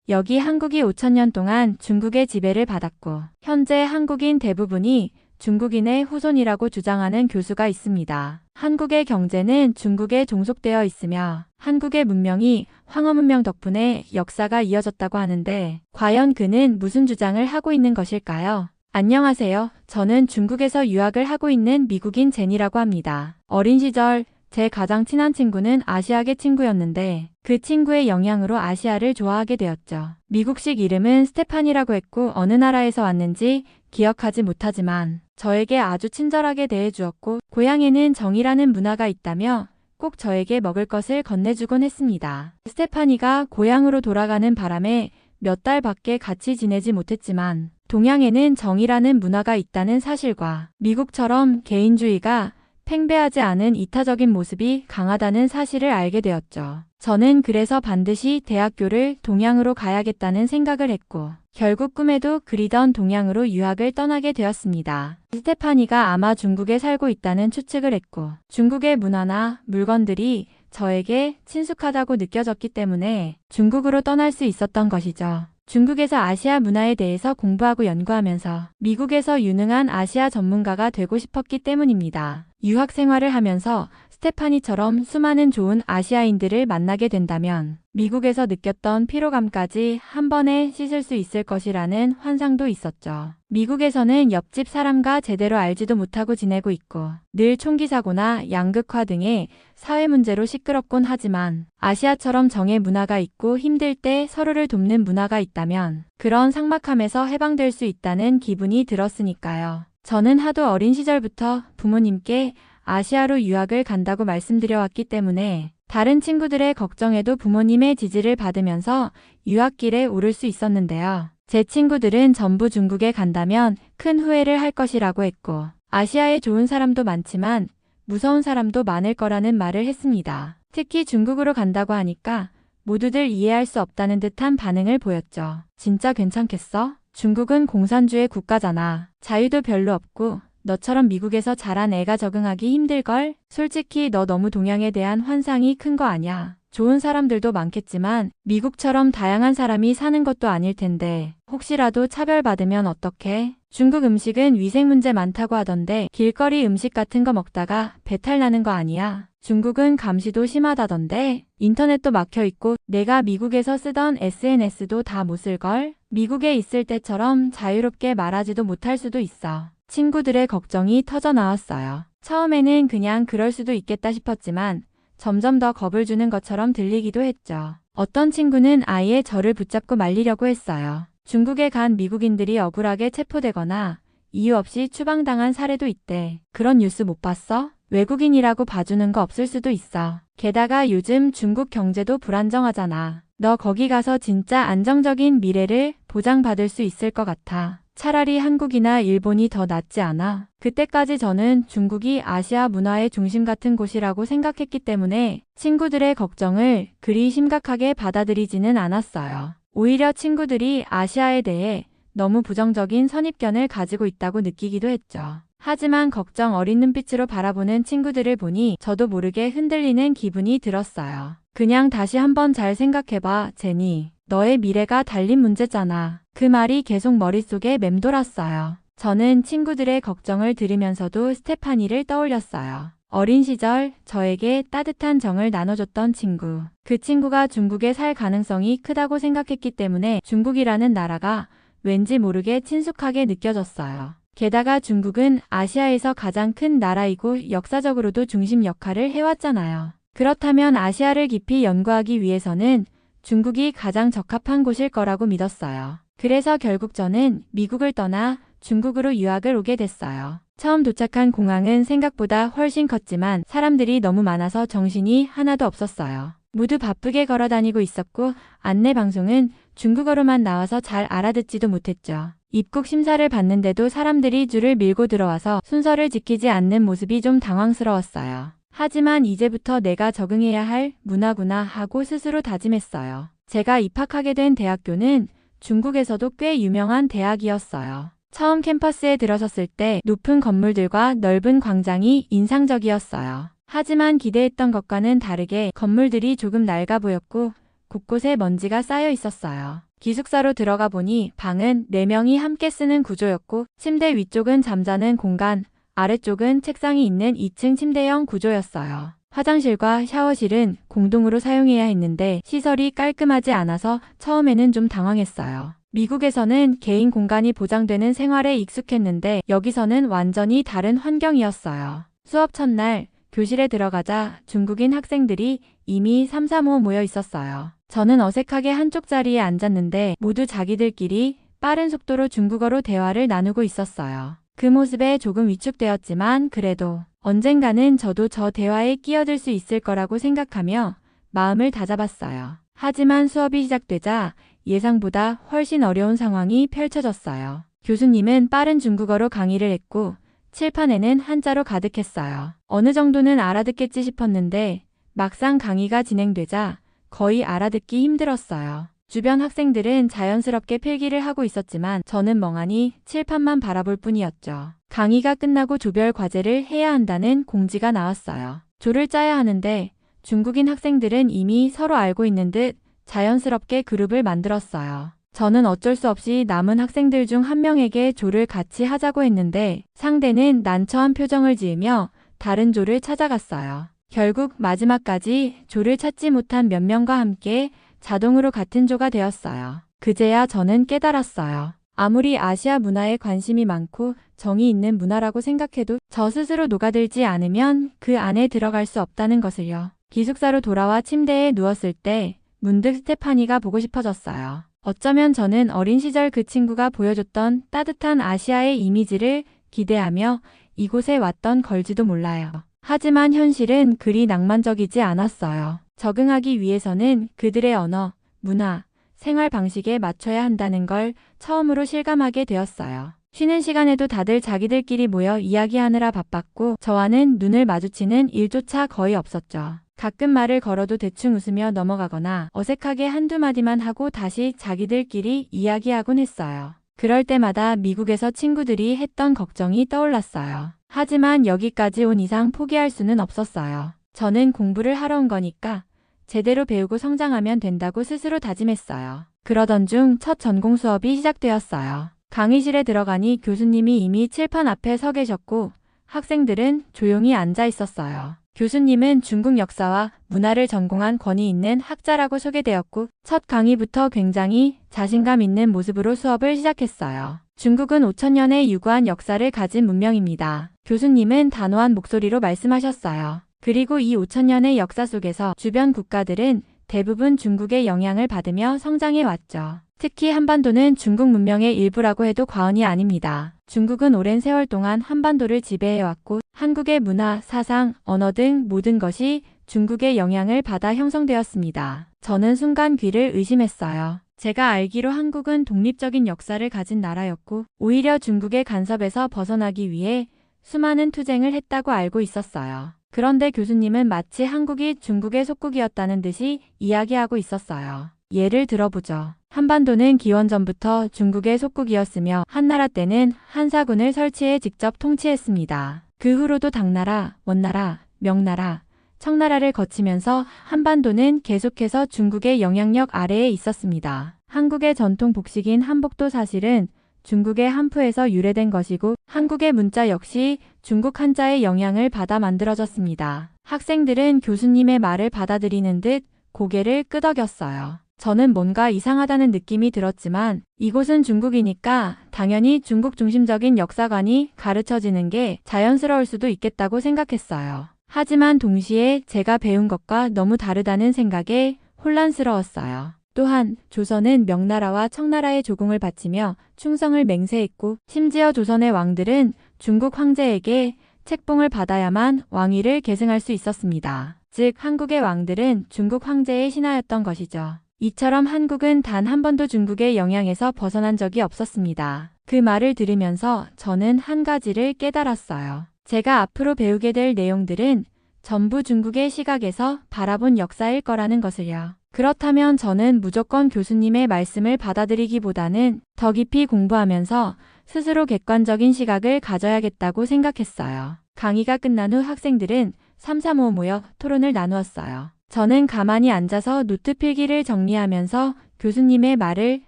여기 한국이 5,000년 동안 중국의 지배를 받았고 현재 한국인 대부분이 중국인의 후손이라고 주장하는 교수가 있습니다. 한국의 경제는 중국에 종속되어 있으며 한국의 문명이 황허 문명 덕분에 역사가 이어졌다고 하는데 과연 그는 무슨 주장을 하고 있는 것일까요? 안녕하세요. 저는 중국에서 유학을 하고 있는 미국인 제니라고 합니다. 어린 시절 제 가장 친한 친구는 아시아계 친구였는데 그 친구의 영향으로 아시아를 좋아하게 되었죠. 미국식 이름은 스테판이라고 했고 어느 나라에서 왔는지 기억하지 못하지만 저에게 아주 친절하게 대해주었고 고향에는 정이라는 문화가 있다며 꼭 저에게 먹을 것을 건네주곤 했습니다. 스테파니가 고향으로 돌아가는 바람에 몇 달밖에 같이 지내지 못했지만 동양에는 정이라는 문화가 있다는 사실과 미국처럼 개인주의가 팽배하지 않은 이타적인 모습이 강하다는 사실을 알게 되었죠. 저는 그래서 반드시 대학교를 동양으로 가야겠다는 생각을 했고 결국 꿈에도 그리던 동양으로 유학을 떠나게 되었습니다. 스테파니가 아마 중국에 살고 있다는 추측을 했고 중국의 문화나 물건들이 저에게 친숙하다고 느껴졌기 때문에 중국으로 떠날 수 있었던 것이죠. 중국에서 아시아 문화에 대해서 공부하고 연구하면서 미국에서 유능한 아시아 전문가가 되고 싶었기 때문입니다. 유학 생활을 하면서 스테파니처럼 수많은 좋은 아시아인들을 만나게 된다면 미국에서 느꼈던 피로감까지 한 번에 씻을 수 있을 것이라는 환상도 있었죠. 미국에서는 옆집 사람과 제대로 알지도 못하고 지내고 있고 늘 총기 사고나 양극화 등의 사회 문제로 시끄럽곤 하지만 아시아처럼 정의 문화가 있고 힘들 때 서로를 돕는 문화가 있다면 그런 삭막함에서 해방될 수 있다는 기분이 들었으니까요. 저는 하도 어린 시절부터 부모님께 아시아로 유학을 간다고 말씀드려왔기 때문에 다른 친구들의 걱정에도 부모님의 지지를 받으면서 유학길에 오를 수 있었는데요. 제 친구들은 전부 중국에 간다면 큰 후회를 할 것이라고 했고 아시아에 좋은 사람도 많지만 무서운 사람도 많을 거라는 말을 했습니다. 특히 중국으로 간다고 하니까 모두들 이해할 수 없다는 듯한 반응을 보였죠. 진짜 괜찮겠어? 중국은 공산주의 국가잖아. 자유도 별로 없고 너처럼 미국에서 자란 애가 적응하기 힘들걸? 솔직히 너 너무 동양에 대한 환상이 큰 거 아냐? 좋은 사람들도 많겠지만 미국처럼 다양한 사람이 사는 것도 아닐 텐데 혹시라도 차별받으면 어떡해? 중국 음식은 위생 문제 많다고 하던데 길거리 음식 같은 거 먹다가 배탈 나는 거 아니야? 중국은 감시도 심하다던데 인터넷도 막혀있고 내가 미국에서 쓰던 SNS도 다 못 쓸걸? 미국에 있을 때처럼 자유롭게 말하지도 못할 수도 있어. 친구들의 걱정이 터져 나왔어요. 처음에는 그냥 그럴 수도 있겠다 싶었지만 점점 더 겁을 주는 것처럼 들리기도 했죠. 어떤 친구는 아예 저를 붙잡고 말리려고 했어요. 중국에 간 미국인들이 억울하게 체포되거나 이유 없이 추방당한 사례도 있대. 그런 뉴스 못 봤어? 외국인이라고 봐주는 거 없을 수도 있어. 게다가 요즘 중국 경제도 불안정하잖아. 너 거기 가서 진짜 안정적인 미래를 보장받을 수 있을 것 같아. 차라리 한국이나 일본이 더 낫지 않아? 그때까지 저는 중국이 아시아 문화의 중심 같은 곳이라고 생각했기 때문에 친구들의 걱정을 그리 심각하게 받아들이지는 않았어요. 오히려 친구들이 아시아에 대해 너무 부정적인 선입견을 가지고 있다고 느끼기도 했죠. 하지만 걱정 어린 눈빛으로 바라보는 친구들을 보니 저도 모르게 흔들리는 기분이 들었어요. 그냥 다시 한번 잘 생각해봐, 제니. 너의 미래가 달린 문제잖아. 그 말이 계속 머릿속에 맴돌았어요. 저는 친구들의 걱정을 들으면서도 스테파니를 떠올렸어요. 어린 시절 저에게 따뜻한 정을 나눠줬던 친구. 그 친구가 중국에 살 가능성이 크다고 생각했기 때문에 중국이라는 나라가 왠지 모르게 친숙하게 느껴졌어요. 게다가 중국은 아시아에서 가장 큰 나라이고 역사적으로도 중심 역할을 해왔잖아요. 그렇다면 아시아를 깊이 연구하기 위해서는 중국이 가장 적합한 곳일 거라고 믿었어요. 그래서 결국 저는 미국을 떠나 중국으로 유학을 오게 됐어요. 처음 도착한 공항은 생각보다 훨씬 컸지만 사람들이 너무 많아서 정신이 하나도 없었어요. 모두 바쁘게 걸어 다니고 있었고 안내 방송은 중국어로만 나와서 잘 알아듣지도 못했죠. 입국 심사를 받는데도 사람들이 줄을 밀고 들어와서 순서를 지키지 않는 모습이 좀 당황스러웠어요. 하지만 이제부터 내가 적응해야 할 문화구나 하고 스스로 다짐했어요. 제가 입학하게 된 대학교는 중국에서도 꽤 유명한 대학이었어요. 처음 캠퍼스에 들어섰을 때 높은 건물들과 넓은 광장이 인상적이었어요. 하지만 기대했던 것과는 다르게 건물들이 조금 낡아 보였고 곳곳에 먼지가 쌓여 있었어요. 기숙사로 들어가 보니 방은 4명이 함께 쓰는 구조였고 침대 위쪽은 잠자는 공간, 아래쪽은 책상이 있는 2층 침대형 구조였어요. 화장실과 샤워실은 공동으로 사용해야 했는데 시설이 깔끔하지 않아서 처음에는 좀 당황했어요. 미국에서는 개인 공간이 보장되는 생활에 익숙했는데 여기서는 완전히 다른 환경이었어요. 수업 첫날 교실에 들어가자 중국인 학생들이 이미 3, 4모 모여 있었어요. 저는 어색하게 한쪽 자리에 앉았는데 모두 자기들끼리 빠른 속도로 중국어로 대화를 나누고 있었어요. 그 모습에 조금 위축되었지만 그래도 언젠가는 저도 저 대화에 끼어들 수 있을 거라고 생각하며 마음을 다잡았어요. 하지만 수업이 시작되자 예상보다 훨씬 어려운 상황이 펼쳐졌어요. 교수님은 빠른 중국어로 강의를 했고 칠판에는 한자로 가득했어요. 어느 정도는 알아듣겠지 싶었는데 막상 강의가 진행되자 거의 알아듣기 힘들었어요. 주변 학생들은 자연스럽게 필기를 하고 있었지만 저는 멍하니 칠판만 바라볼 뿐이었죠. 강의가 끝나고 조별 과제를 해야 한다는 공지가 나왔어요. 조를 짜야 하는데 중국인 학생들은 이미 서로 알고 있는 듯 자연스럽게 그룹을 만들었어요. 저는 어쩔 수 없이 남은 학생들 중 한 명에게 조를 같이 하자고 했는데 상대는 난처한 표정을 지으며 다른 조를 찾아갔어요. 결국 마지막까지 조를 찾지 못한 몇 명과 함께 자동으로 같은 조가 되었어요. 그제야 저는 깨달았어요. 아무리 아시아 문화에 관심이 많고 정이 있는 문화라고 생각해도 저 스스로 녹아들지 않으면 그 안에 들어갈 수 없다는 것을요. 기숙사로 돌아와 침대에 누웠을 때 문득 스테파니가 보고 싶어졌어요. 어쩌면 저는 어린 시절 그 친구가 보여줬던 따뜻한 아시아의 이미지를 기대하며 이곳에 왔던 걸지도 몰라요. 하지만 현실은 그리 낭만적이지 않았어요. 적응하기 위해서는 그들의 언어, 문화, 생활 방식에 맞춰야 한다는 걸 처음으로 실감하게 되었어요. 쉬는 시간에도 다들 자기들끼리 모여 이야기하느라 바빴고 저와는 눈을 마주치는 일조차 거의 없었죠. 가끔 말을 걸어도 대충 웃으며 넘어가거나 어색하게 한두 마디만 하고 다시 자기들끼리 이야기하곤 했어요. 그럴 때마다 미국에서 친구들이 했던 걱정이 떠올랐어요. 하지만 여기까지 온 이상 포기할 수는 없었어요. 저는 공부를 하러 온 거니까 제대로 배우고 성장하면 된다고 스스로 다짐했어요. 그러던 중 첫 전공 수업이 시작되었어요. 강의실에 들어가니 교수님이 이미 칠판 앞에 서 계셨고 학생들은 조용히 앉아 있었어요. 교수님은 중국 역사와 문화를 전공한 권위 있는 학자라고 소개되었고 첫 강의부터 굉장히 자신감 있는 모습으로 수업을 시작했어요. 중국은 5,000년의 유구한 역사를 가진 문명입니다. 교수님은 단호한 목소리로 말씀하셨어요. 그리고 이 5,000년의 역사 속에서 주변 국가들은 대부분 중국의 영향을 받으며 성장해 왔죠. 특히 한반도는 중국 문명의 일부라고 해도 과언이 아닙니다. 중국은 오랜 세월 동안 한반도를 지배해왔고 한국의 문화, 사상, 언어 등 모든 것이 중국의 영향을 받아 형성되었습니다. 저는 순간 귀를 의심했어요. 제가 알기로 한국은 독립적인 역사를 가진 나라였고 오히려 중국의 간섭에서 벗어나기 위해 수많은 투쟁을 했다고 알고 있었어요. 그런데 교수님은 마치 한국이 중국의 속국이었다는 듯이 이야기하고 있었어요. 예를 들어보죠. 한반도는 기원전부터 중국의 속국이었으며 한나라 때는 한사군을 설치해 직접 통치했습니다. 그 후로도 당나라, 원나라, 명나라, 청나라를 거치면서 한반도는 계속해서 중국의 영향력 아래에 있었습니다. 한국의 전통 복식인 한복도 사실은 중국의 한푸에서 유래된 것이고 한국의 문자 역시 중국 한자의 영향을 받아 만들어졌습니다. 학생들은 교수님의 말을 받아들이는 듯 고개를 끄덕였어요. 저는 뭔가 이상하다는 느낌이 들었지만 이곳은 중국이니까 당연히 중국 중심적인 역사관이 가르쳐지는 게 자연스러울 수도 있겠다고 생각했어요. 하지만 동시에 제가 배운 것과 너무 다르다는 생각에 혼란스러웠어요. 또한 조선은 명나라와 청나라의 조공을 바치며 충성을 맹세했고 심지어 조선의 왕들은 중국 황제에게 책봉을 받아야만 왕위를 계승할 수 있었습니다. 즉 한국의 왕들은 중국 황제의 신하였던 것이죠. 이처럼 한국은 단 한 번도 중국의 영향에서 벗어난 적이 없었습니다. 그 말을 들으면서 저는 한 가지를 깨달았어요. 제가 앞으로 배우게 될 내용들은 전부 중국의 시각에서 바라본 역사일 거라는 것을요. 그렇다면 저는 무조건 교수님의 말씀을 받아들이기보다는 더 깊이 공부하면서 스스로 객관적인 시각을 가져야겠다고 생각했어요. 강의가 끝난 후 학생들은 3, 4, 5 모여 토론을 나누었어요. 저는 가만히 앉아서 노트 필기를 정리하면서 교수님의 말을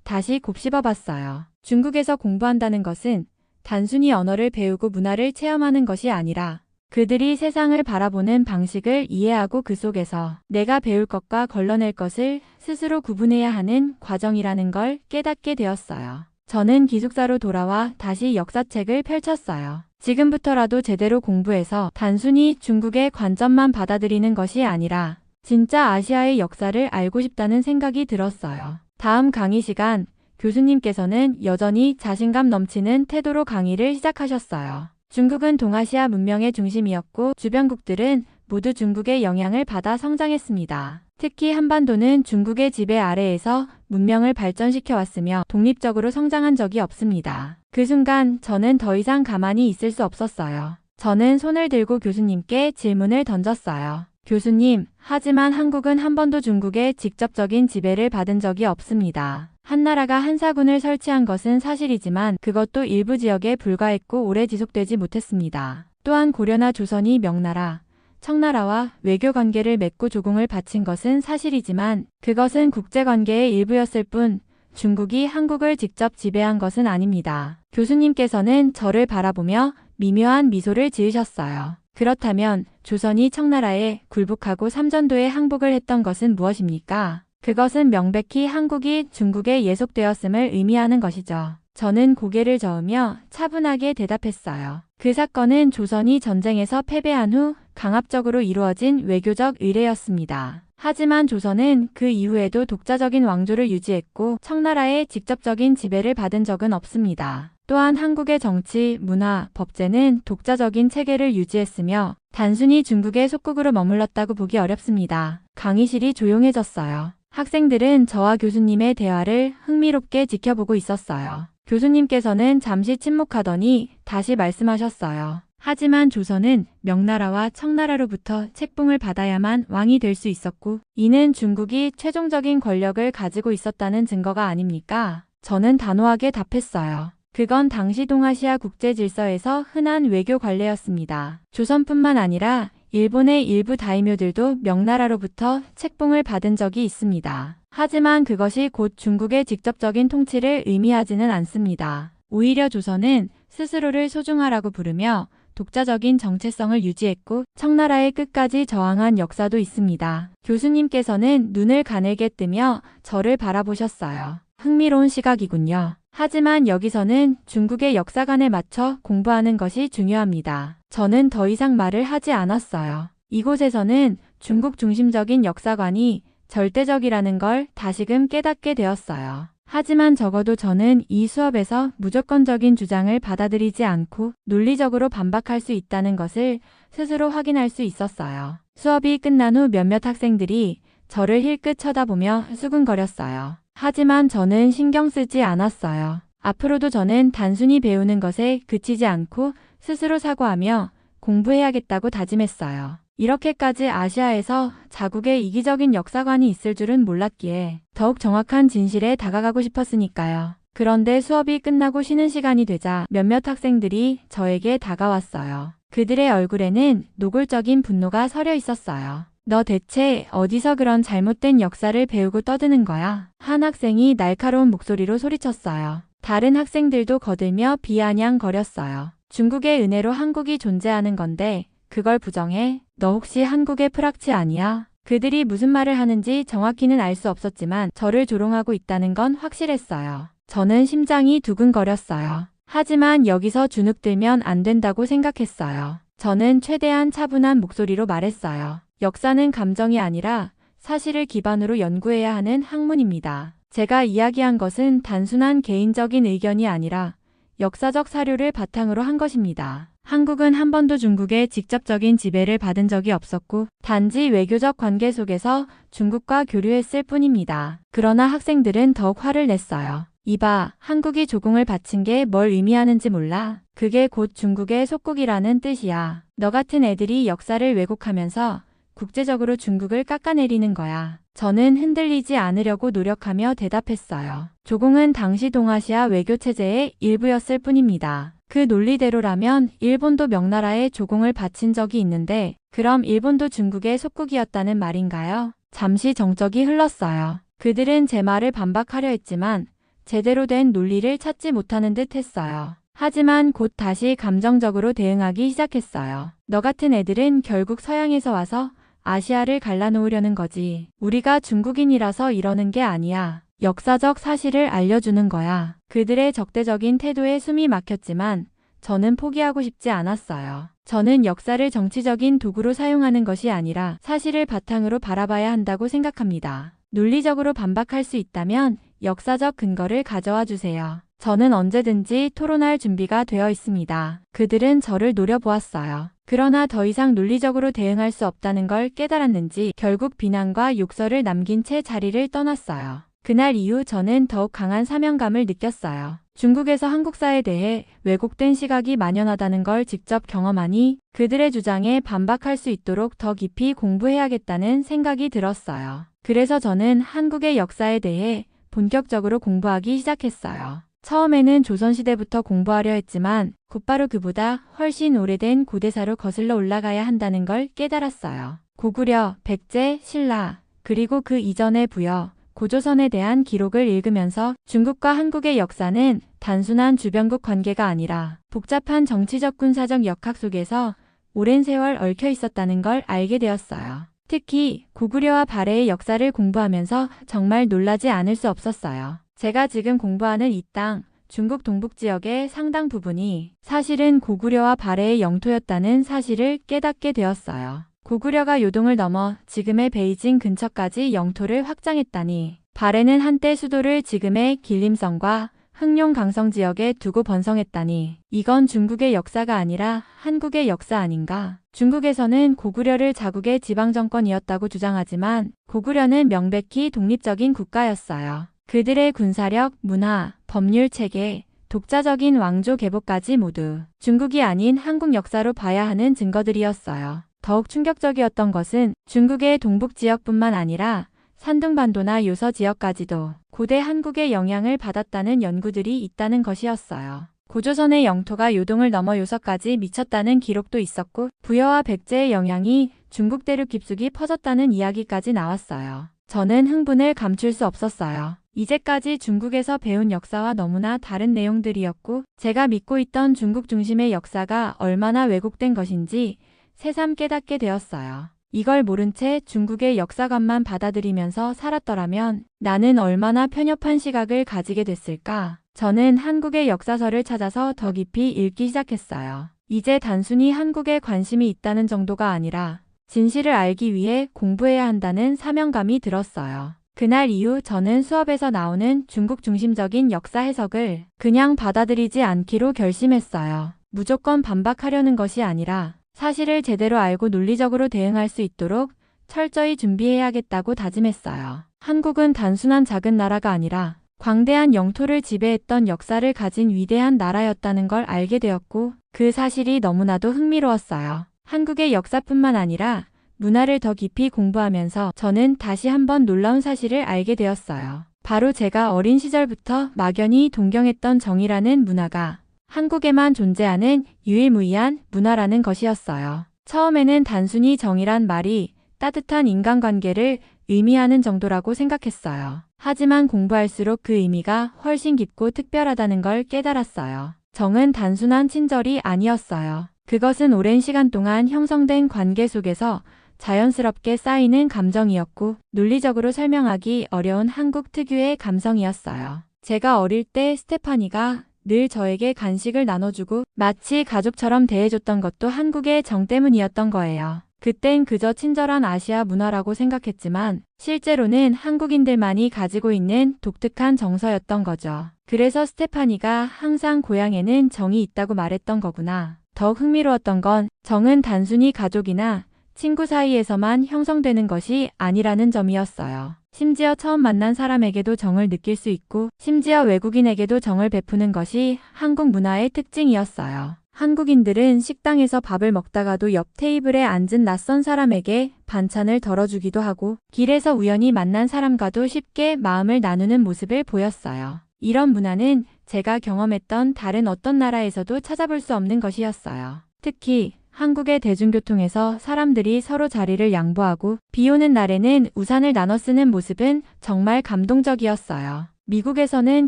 다시 곱씹어봤어요. 중국에서 공부한다는 것은 단순히 언어를 배우고 문화를 체험하는 것이 아니라 그들이 세상을 바라보는 방식을 이해하고 그 속에서 내가 배울 것과 걸러낼 것을 스스로 구분해야 하는 과정이라는 걸 깨닫게 되었어요. 저는 기숙사로 돌아와 다시 역사책을 펼쳤어요. 지금부터라도 제대로 공부해서 단순히 중국의 관점만 받아들이는 것이 아니라 진짜 아시아의 역사를 알고 싶다는 생각이 들었어요. 다음 강의 시간, 교수님께서는 여전히 자신감 넘치는 태도로 강의를 시작하셨어요. 중국은 동아시아 문명의 중심이었고 주변국들은 모두 중국의 영향을 받아 성장했습니다. 특히 한반도는 중국의 지배 아래에서 문명을 발전시켜 왔으며 독립적으로 성장한 적이 없습니다. 그 순간 저는 더 이상 가만히 있을 수 없었어요. 저는 손을 들고 교수님께 질문을 던졌어요. 교수님, 하지만 한국은 한 번도 중국의 직접적인 지배를 받은 적이 없습니다. 한 나라가 한사군을 설치한 것은 사실이지만 그것도 일부 지역에 불과했고 오래 지속되지 못했습니다. 또한 고려나 조선이 명나라, 청나라와 외교 관계를 맺고 조공을 바친 것은 사실이지만 그것은 국제관계의 일부였을 뿐 중국이 한국을 직접 지배한 것은 아닙니다. 교수님께서는 저를 바라보며 미묘한 미소를 지으셨어요. 그렇다면 조선이 청나라에 굴복하고 삼전도에 항복을 했던 것은 무엇입니까? 그것은 명백히 한국이 중국에 예속되었음을 의미하는 것이죠. 저는 고개를 저으며 차분하게 대답했어요. 그 사건은 조선이 전쟁에서 패배한 후 강압적으로 이루어진 외교적 의례였습니다. 하지만 조선은 그 이후에도 독자적인 왕조를 유지했고 청나라의 직접적인 지배를 받은 적은 없습니다. 또한 한국의 정치, 문화, 법제는 독자적인 체계를 유지했으며 단순히 중국의 속국으로 머물렀다고 보기 어렵습니다. 강의실이 조용해졌어요. 학생들은 저와 교수님의 대화를 흥미롭게 지켜보고 있었어요. 교수님께서는 잠시 침묵하더니 다시 말씀하셨어요. 하지만 조선은 명나라와 청나라로부터 책봉을 받아야만 왕이 될 수 있었고 이는 중국이 최종적인 권력을 가지고 있었다는 증거가 아닙니까? 저는 단호하게 답했어요. 그건 당시 동아시아 국제 질서에서 흔한 외교 관례였습니다. 조선뿐만 아니라 일본의 일부 다이묘들도 명나라로부터 책봉을 받은 적이 있습니다. 하지만 그것이 곧 중국의 직접적인 통치를 의미하지는 않습니다. 오히려 조선은 스스로를 소중하라고 부르며 독자적인 정체성을 유지했고 청나라의 끝까지 저항한 역사도 있습니다. 교수님께서는 눈을 가늘게 뜨며 저를 바라보셨어요. 흥미로운 시각이군요. 하지만 여기서는 중국의 역사관에 맞춰 공부하는 것이 중요합니다. 저는 더 이상 말을 하지 않았어요. 이곳에서는 중국 중심적인 역사관이 절대적이라는 걸 다시금 깨닫게 되었어요. 하지만 적어도 저는 이 수업에서 무조건적인 주장을 받아들이지 않고 논리적으로 반박할 수 있다는 것을 스스로 확인할 수 있었어요. 수업이 끝난 후 몇몇 학생들이 저를 힐끗 쳐다보며 수군거렸어요. 하지만 저는 신경 쓰지 않았어요. 앞으로도 저는 단순히 배우는 것에 그치지 않고 스스로 사고하며 공부해야겠다고 다짐했어요. 이렇게까지 아시아에서 자국의 이기적인 역사관이 있을 줄은 몰랐기에 더욱 정확한 진실에 다가가고 싶었으니까요. 그런데 수업이 끝나고 쉬는 시간이 되자 몇몇 학생들이 저에게 다가왔어요. 그들의 얼굴에는 노골적인 분노가 서려 있었어요. 너 대체 어디서 그런 잘못된 역사를 배우고 떠드는 거야? 한 학생이 날카로운 목소리로 소리쳤어요. 다른 학생들도 거들며 비아냥거렸어요. 중국의 은혜로 한국이 존재하는 건데 그걸 부정해? 너 혹시 한국의 프락치 아니야? 그들이 무슨 말을 하는지 정확히는 알 수 없었지만 저를 조롱하고 있다는 건 확실했어요. 저는 심장이 두근거렸어요. 하지만 여기서 주눅들면 안 된다고 생각했어요. 저는 최대한 차분한 목소리로 말했어요. 역사는 감정이 아니라 사실을 기반으로 연구해야 하는 학문입니다. 제가 이야기한 것은 단순한 개인적인 의견이 아니라 역사적 사료를 바탕으로 한 것입니다. 한국은 한 번도 중국의 직접적인 지배를 받은 적이 없었고 단지 외교적 관계 속에서 중국과 교류했을 뿐입니다. 그러나 학생들은 더욱 화를 냈어요. 이봐, 한국이 조공을 바친 게 뭘 의미하는지 몰라? 그게 곧 중국의 속국이라는 뜻이야. 너 같은 애들이 역사를 왜곡하면서 국제적으로 중국을 깎아내리는 거야. 저는 흔들리지 않으려고 노력하며 대답했어요. 조공은 당시 동아시아 외교체제의 일부였을 뿐입니다. 그 논리대로라면 일본도 명나라에 조공을 바친 적이 있는데 그럼 일본도 중국의 속국이었다는 말인가요? 잠시 정적이 흘렀어요. 그들은 제 말을 반박하려 했지만 제대로 된 논리를 찾지 못하는 듯 했어요. 하지만 곧 다시 감정적으로 대응하기 시작했어요. 너 같은 애들은 결국 서양에서 와서 아시아를 갈라놓으려는 거지. 우리가 중국인이라서 이러는 게 아니야. 역사적 사실을 알려주는 거야. 그들의 적대적인 태도에 숨이 막혔지만 저는 포기하고 싶지 않았어요. 저는 역사를 정치적인 도구로 사용하는 것이 아니라 사실을 바탕으로 바라봐야 한다고 생각합니다. 논리적으로 반박할 수 있다면 역사적 근거를 가져와 주세요. 저는 언제든지 토론할 준비가 되어 있습니다. 그들은 저를 노려보았어요. 그러나 더 이상 논리적으로 대응할 수 없다는 걸 깨달았는지 결국 비난과 욕설을 남긴 채 자리를 떠났어요. 그날 이후 저는 더욱 강한 사명감을 느꼈어요. 중국에서 한국사에 대해 왜곡된 시각이 만연하다는 걸 직접 경험하니 그들의 주장에 반박할 수 있도록 더 깊이 공부해야겠다는 생각이 들었어요. 그래서 저는 한국의 역사에 대해 본격적으로 공부하기 시작했어요. 처음에는 조선시대부터 공부하려 했지만 곧바로 그보다 훨씬 오래된 고대사로 거슬러 올라가야 한다는 걸 깨달았어요. 고구려, 백제, 신라, 그리고 그 이전의 부여, 고조선에 대한 기록을 읽으면서 중국과 한국의 역사는 단순한 주변국 관계가 아니라 복잡한 정치적 군사적 역학 속에서 오랜 세월 얽혀 있었다는 걸 알게 되었어요. 특히 고구려와 발해의 역사를 공부하면서 정말 놀라지 않을 수 없었어요. 제가 지금 공부하는 이 땅, 중국 동북지역의 상당 부분이 사실은 고구려와 발해의 영토였다는 사실을 깨닫게 되었어요. 고구려가 요동을 넘어 지금의 베이징 근처까지 영토를 확장했다니, 발해는 한때 수도를 지금의 길림성과 흑룡 강성 지역에 두고 번성했다니, 이건 중국의 역사가 아니라 한국의 역사 아닌가? 중국에서는 고구려를 자국의 지방정권이었다고 주장하지만 고구려는 명백히 독립적인 국가였어요. 그들의 군사력, 문화, 법률 체계, 독자적인 왕조 계보까지 모두 중국이 아닌 한국 역사로 봐야 하는 증거들이었어요. 더욱 충격적이었던 것은 중국의 동북 지역뿐만 아니라 산둥반도나 요서 지역까지도 고대 한국의 영향을 받았다는 연구들이 있다는 것이었어요. 고조선의 영토가 요동을 넘어 요서까지 미쳤다는 기록도 있었고 부여와 백제의 영향이 중국 대륙 깊숙이 퍼졌다는 이야기까지 나왔어요. 저는 흥분을 감출 수 없었어요. 이제까지 중국에서 배운 역사와 너무나 다른 내용들이었고 제가 믿고 있던 중국 중심의 역사가 얼마나 왜곡된 것인지 새삼 깨닫게 되었어요. 이걸 모른 채 중국의 역사관만 받아들이면서 살았더라면 나는 얼마나 편협한 시각을 가지게 됐을까? 저는 한국의 역사서를 찾아서 더 깊이 읽기 시작했어요. 이제 단순히 한국에 관심이 있다는 정도가 아니라 진실을 알기 위해 공부해야 한다는 사명감이 들었어요. 그날 이후 저는 수업에서 나오는 중국 중심적인 역사 해석을 그냥 받아들이지 않기로 결심했어요. 무조건 반박하려는 것이 아니라 사실을 제대로 알고 논리적으로 대응할 수 있도록 철저히 준비해야겠다고 다짐했어요. 한국은 단순한 작은 나라가 아니라 광대한 영토를 지배했던 역사를 가진 위대한 나라였다는 걸 알게 되었고 그 사실이 너무나도 흥미로웠어요. 한국의 역사뿐만 아니라 문화를 더 깊이 공부하면서 저는 다시 한번 놀라운 사실을 알게 되었어요. 바로 제가 어린 시절부터 막연히 동경했던 정이라는 문화가 한국에만 존재하는 유일무이한 문화라는 것이었어요. 처음에는 단순히 정이란 말이 따뜻한 인간관계를 의미하는 정도라고 생각했어요. 하지만 공부할수록 그 의미가 훨씬 깊고 특별하다는 걸 깨달았어요. 정은 단순한 친절이 아니었어요. 그것은 오랜 시간 동안 형성된 관계 속에서 자연스럽게 쌓이는 감정이었고 논리적으로 설명하기 어려운 한국 특유의 감성이었어요. 제가 어릴 때 스테파니가 늘 저에게 간식을 나눠주고 마치 가족처럼 대해줬던 것도 한국의 정 때문이었던 거예요. 그땐 그저 친절한 아시아 문화라고 생각했지만 실제로는 한국인들만이 가지고 있는 독특한 정서였던 거죠. 그래서 스테파니가 항상 고향에는 정이 있다고 말했던 거구나. 더욱 흥미로웠던 건 정은 단순히 가족이나 친구 사이에서만 형성되는 것이 아니라는 점이었어요. 심지어 처음 만난 사람에게도 정을 느낄 수 있고 심지어 외국인에게도 정을 베푸는 것이 한국 문화의 특징이었어요. 한국인들은 식당에서 밥을 먹다가도 옆 테이블에 앉은 낯선 사람에게 반찬을 덜어주기도 하고 길에서 우연히 만난 사람과도 쉽게 마음을 나누는 모습을 보였어요. 이런 문화는 제가 경험했던 다른 어떤 나라에서도 찾아볼 수 없는 것이었어요. 특히 한국의 대중교통에서 사람들이 서로 자리를 양보하고 비 오는 날에는 우산을 나눠 쓰는 모습은 정말 감동적이었어요. 미국에서는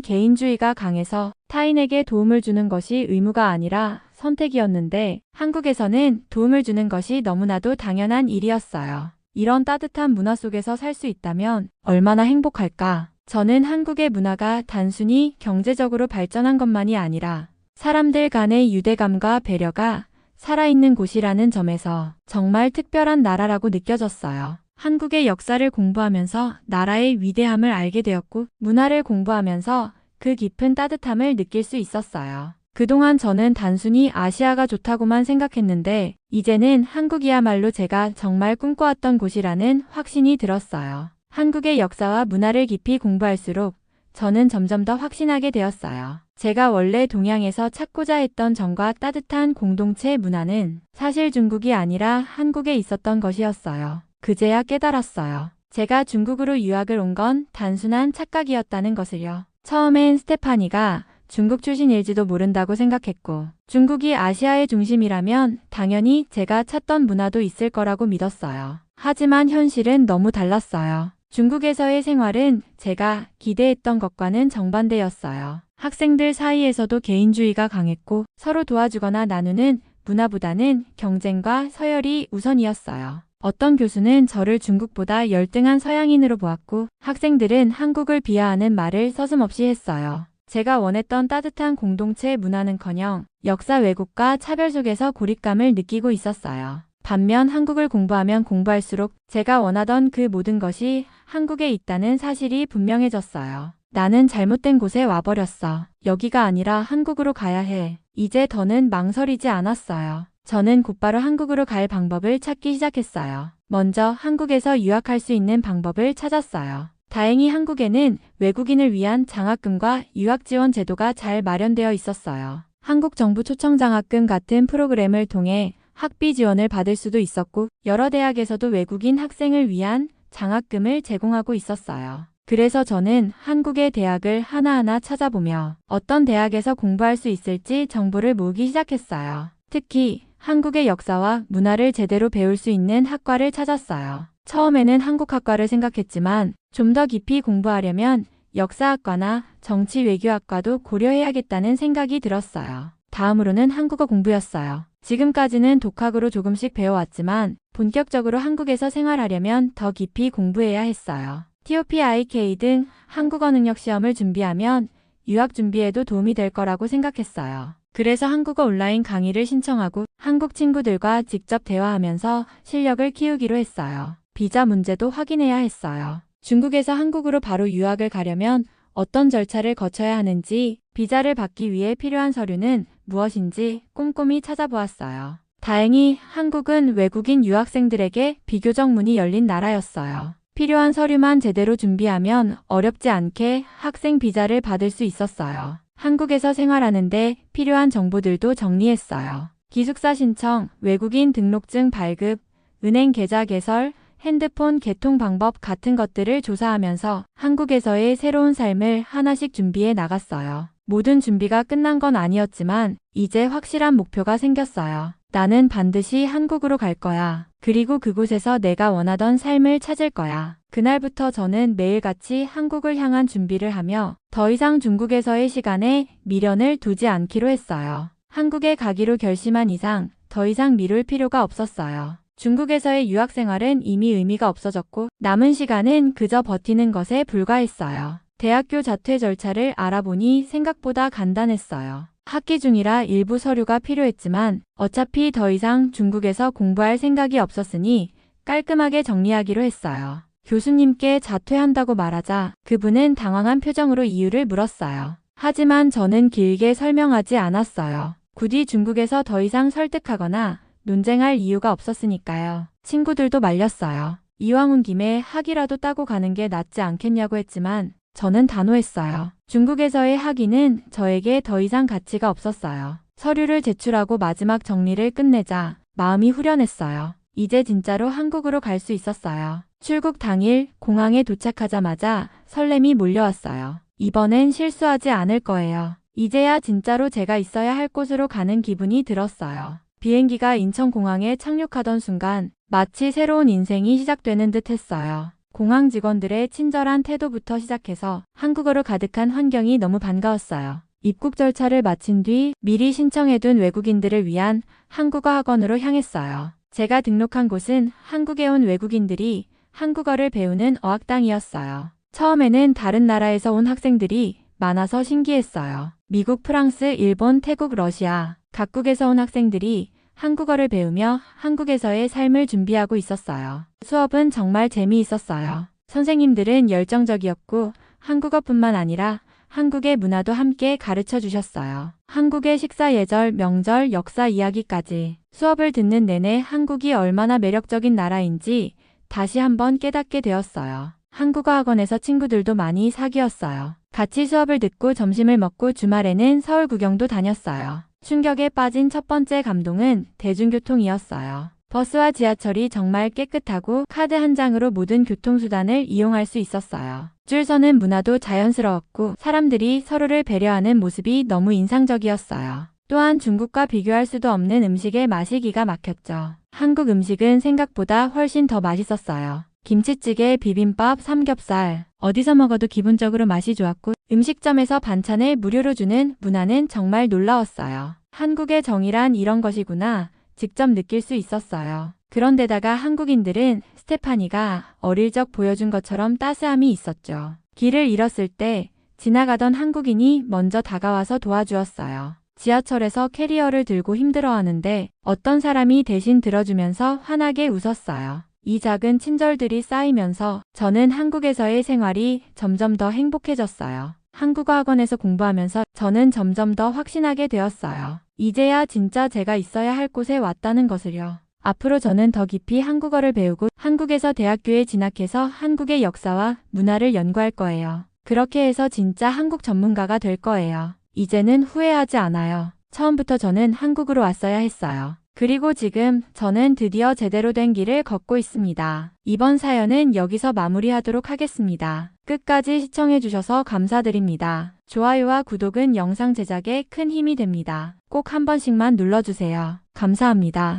개인주의가 강해서 타인에게 도움을 주는 것이 의무가 아니라 선택이었는데 한국에서는 도움을 주는 것이 너무나도 당연한 일이었어요. 이런 따뜻한 문화 속에서 살 수 있다면 얼마나 행복할까? 저는 한국의 문화가 단순히 경제적으로 발전한 것만이 아니라 사람들 간의 유대감과 배려가 살아있는 곳이라는 점에서 정말 특별한 나라라고 느껴졌어요. 한국의 역사를 공부하면서 나라의 위대함을 알게 되었고 문화를 공부하면서 그 깊은 따뜻함을 느낄 수 있었어요. 그동안 저는 단순히 아시아가 좋다고만 생각했는데 이제는 한국이야말로 제가 정말 꿈꿔왔던 곳이라는 확신이 들었어요. 한국의 역사와 문화를 깊이 공부할수록 저는 점점 더 확신하게 되었어요. 제가 원래 동양에서 찾고자 했던 정과 따뜻한 공동체 문화는 사실 중국이 아니라 한국에 있었던 것이었어요. 그제야 깨달았어요. 제가 중국으로 유학을 온 건 단순한 착각이었다는 것을요. 처음엔 스테파니가 중국 출신일지도 모른다고 생각했고 중국이 아시아의 중심이라면 당연히 제가 찾던 문화도 있을 거라고 믿었어요. 하지만 현실은 너무 달랐어요. 중국에서의 생활은 제가 기대했던 것과는 정반대였어요. 학생들 사이에서도 개인주의가 강했고 서로 도와주거나 나누는 문화보다는 경쟁과 서열이 우선이었어요. 어떤 교수는 저를 중국보다 열등한 서양인으로 보았고 학생들은 한국을 비하하는 말을 서슴없이 했어요. 제가 원했던 따뜻한 공동체 문화는커녕 역사 왜곡과 차별 속에서 고립감을 느끼고 있었어요. 반면 한국을 공부하면 공부할수록 제가 원하던 그 모든 것이 한국에 있다는 사실이 분명해졌어요. 나는 잘못된 곳에 와버렸어. 여기가 아니라 한국으로 가야 해. 이제 더는 망설이지 않았어요. 저는 곧바로 한국으로 갈 방법을 찾기 시작했어요. 먼저 한국에서 유학할 수 있는 방법을 찾았어요. 다행히 한국에는 외국인을 위한 장학금과 유학 지원 제도가 잘 마련되어 있었어요. 한국 정부 초청 장학금 같은 프로그램을 통해 학비 지원을 받을 수도 있었고 여러 대학에서도 외국인 학생을 위한 장학금을 제공하고 있었어요. 그래서 저는 한국의 대학을 하나하나 찾아보며 어떤 대학에서 공부할 수 있을지 정보를 모으기 시작했어요. 특히 한국의 역사와 문화를 제대로 배울 수 있는 학과를 찾았어요. 처음에는 한국학과를 생각했지만 좀 더 깊이 공부하려면 역사학과나 정치외교학과도 고려해야겠다는 생각이 들었어요. 다음으로는 한국어 공부였어요. 지금까지는 독학으로 조금씩 배워왔지만 본격적으로 한국에서 생활하려면 더 깊이 공부해야 했어요. TOPIK 등 한국어 능력 시험을 준비하면 유학 준비에도 도움이 될 거라고 생각했어요. 그래서 한국어 온라인 강의를 신청하고 한국 친구들과 직접 대화하면서 실력을 키우기로 했어요. 비자 문제도 확인해야 했어요. 중국에서 한국으로 바로 유학을 가려면 어떤 절차를 거쳐야 하는지, 비자를 받기 위해 필요한 서류는 무엇인지 꼼꼼히 찾아보았어요. 다행히 한국은 외국인 유학생들에게 비교적 문이 열린 나라였어요. 필요한 서류만 제대로 준비하면 어렵지 않게 학생 비자를 받을 수 있었어요. 한국에서 생활하는데 필요한 정보들도 정리했어요. 기숙사 신청, 외국인 등록증 발급, 은행 계좌 개설, 핸드폰 개통 방법 같은 것들을 조사하면서 한국에서의 새로운 삶을 하나씩 준비해 나갔어요. 모든 준비가 끝난 건 아니었지만 이제 확실한 목표가 생겼어요. 나는 반드시 한국으로 갈 거야. 그리고 그곳에서 내가 원하던 삶을 찾을 거야. 그날부터 저는 매일같이 한국을 향한 준비를 하며 더 이상 중국에서의 시간에 미련을 두지 않기로 했어요. 한국에 가기로 결심한 이상 더 이상 미룰 필요가 없었어요. 중국에서의 유학 생활은 이미 의미가 없어졌고 남은 시간은 그저 버티는 것에 불과했어요. 대학교 자퇴 절차를 알아보니 생각보다 간단했어요. 학기 중이라 일부 서류가 필요했지만 어차피 더 이상 중국에서 공부할 생각이 없었으니 깔끔하게 정리하기로 했어요. 교수님께 자퇴한다고 말하자 그분은 당황한 표정으로 이유를 물었어요. 하지만 저는 길게 설명하지 않았어요. 굳이 중국에서 더 이상 설득하거나 논쟁할 이유가 없었으니까요. 친구들도 말렸어요. 이왕 온 김에 학위라도 따고 가는 게 낫지 않겠냐고 했지만 저는 단호했어요. 중국에서의 학위는 저에게 더 이상 가치가 없었어요. 서류를 제출하고 마지막 정리를 끝내자 마음이 후련했어요. 이제 진짜로 한국으로 갈 수 있었어요. 출국 당일 공항에 도착하자마자 설렘이 몰려왔어요. 이번엔 실수하지 않을 거예요. 이제야 진짜로 제가 있어야 할 곳으로 가는 기분이 들었어요. 비행기가 인천공항에 착륙하던 순간 마치 새로운 인생이 시작되는 듯 했어요. 공항 직원들의 친절한 태도부터 시작해서 한국어로 가득한 환경이 너무 반가웠어요. 입국 절차를 마친 뒤 미리 신청해둔 외국인들을 위한 한국어 학원으로 향했어요. 제가 등록한 곳은 한국에 온 외국인들이 한국어를 배우는 어학당이었어요. 처음에는 다른 나라에서 온 학생들이 많아서 신기했어요. 미국, 프랑스, 일본, 태국, 러시아 각국에서 온 학생들이 한국어를 배우며 한국에서의 삶을 준비하고 있었어요. 수업은 정말 재미있었어요. 선생님들은 열정적이었고 한국어뿐만 아니라 한국의 문화도 함께 가르쳐 주셨어요. 한국의 식사 예절, 명절, 역사 이야기까지. 수업을 듣는 내내 한국이 얼마나 매력적인 나라인지 다시 한번 깨닫게 되었어요. 한국어 학원에서 친구들도 많이 사귀었어요. 같이 수업을 듣고 점심을 먹고 주말에는 서울 구경도 다녔어요. 충격에 빠진 첫 번째 감동은 대중교통이었어요. 버스와 지하철이 정말 깨끗하고 카드 한 장으로 모든 교통수단을 이용할 수 있었어요. 줄 서는 문화도 자연스러웠고 사람들이 서로를 배려하는 모습이 너무 인상적이었어요. 또한 중국과 비교할 수도 없는 음식의 맛이 기가 막혔죠. 한국 음식은 생각보다 훨씬 더 맛있었어요. 김치찌개, 비빔밥, 삼겹살. 어디서 먹어도 기본적으로 맛이 좋았고 음식점에서 반찬을 무료로 주는 문화는 정말 놀라웠어요. 한국의 정이란 이런 것이구나 직접 느낄 수 있었어요. 그런데다가 한국인들은 스테파니가 어릴 적 보여준 것처럼 따스함이 있었죠. 길을 잃었을 때 지나가던 한국인이 먼저 다가와서 도와주었어요. 지하철에서 캐리어를 들고 힘들어하는데 어떤 사람이 대신 들어주면서 환하게 웃었어요. 이 작은 친절들이 쌓이면서 저는 한국에서의 생활이 점점 더 행복해졌어요. 한국어 학원에서 공부하면서 저는 점점 더 확신하게 되었어요. 이제야 진짜 제가 있어야 할 곳에 왔다는 것을요. 앞으로 저는 더 깊이 한국어를 배우고 한국에서 대학교에 진학해서 한국의 역사와 문화를 연구할 거예요. 그렇게 해서 진짜 한국 전문가가 될 거예요. 이제는 후회하지 않아요. 처음부터 저는 한국으로 왔어야 했어요. 그리고 지금 저는 드디어 제대로 된 길을 걷고 있습니다. 이번 사연은 여기서 마무리하도록 하겠습니다. 끝까지 시청해주셔서 감사드립니다. 좋아요와 구독은 영상 제작에 큰 힘이 됩니다. 꼭 한 번씩만 눌러주세요. 감사합니다.